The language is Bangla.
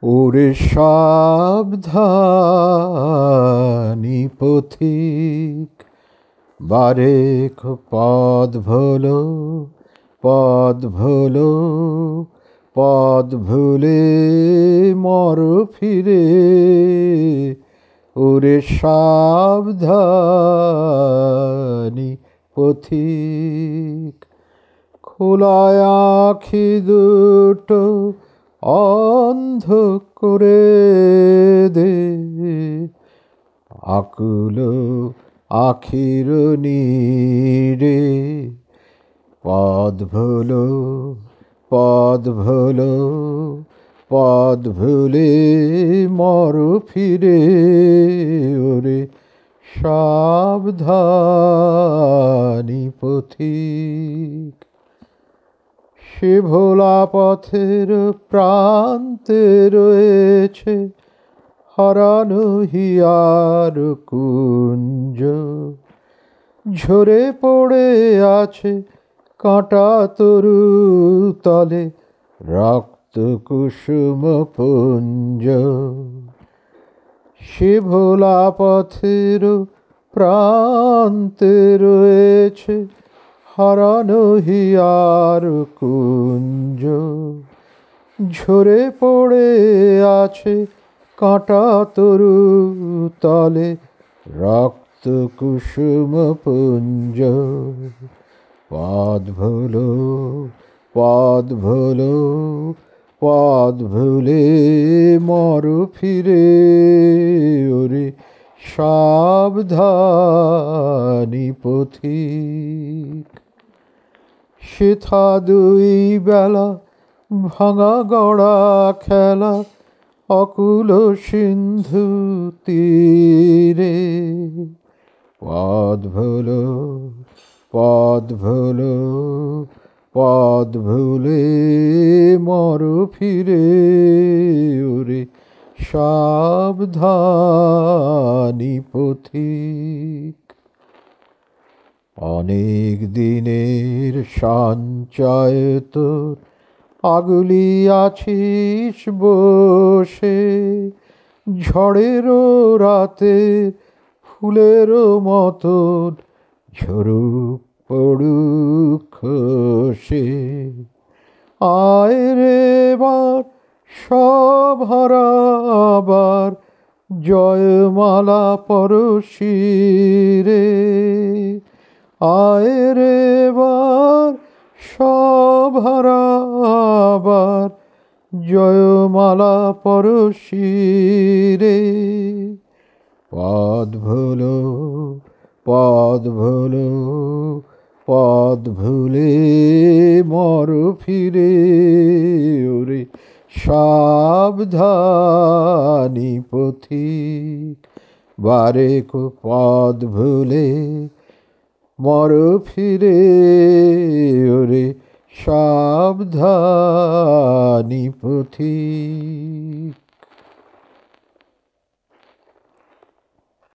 ওরে সাবধানী পথিক, বারেক পদ ভোলো, পদ ভোলো, পদ ভুলে মর ফিরে। ওরে সাবধানী পথিক, খোলায় আখি দুটো অন্ধ করে দে, আকুল আখির নীরে। পদ ভোলো, পদ ভোলো, পদ ভুলে মর ফিরে। ওরে সাবধানী পথিক, সে ভোলা পথের প্রান্তে রয়েছে হারানো হিয়ার কুঞ্জ। ঝরে পড়ে আছে কাঁটা তরু তলে রক্ত কুসুম পুঞ্জ। সে ভোলা পথের প্রান্তে রয়েছে হারানো হিয়ার কুঞ্জ। ঝরে পড়ে আছে কাঁটা তরু তলে রক্ত কুসুম পুঞ্জ। পদ ভোলো, পদ ভোলো, পদ ভুলে মর ফিরে। ওরে সাবধানী পথিক, সেথা দুই বেলা ভাঙা গড়া খেলা অকুল সিন্ধু তীরে। পদ ভোলো, পদ ভোলো, পদ ভুলে মর ফিরে। ওরে সাবধানী পথিক, অনেক দিনের সঞ্চয় তোর আগলি আছিস বসে। ঝড়েরও রাতে ফুলেরও মতন ঝরুক পড়ুক খসে। আয় রে এবার সব হারাবার জয়মালা পরশি রে। আয় রে এবার সব হারাবার জয়মালা পরশি রে। পদ ভোলো, পদ ভোলো, পদ ভুলে মর ফিরে। ওরে সাবধানী পথিক, বারেক পদ ভুলে মর ফিরে। ওরে সাবধানী পথিক।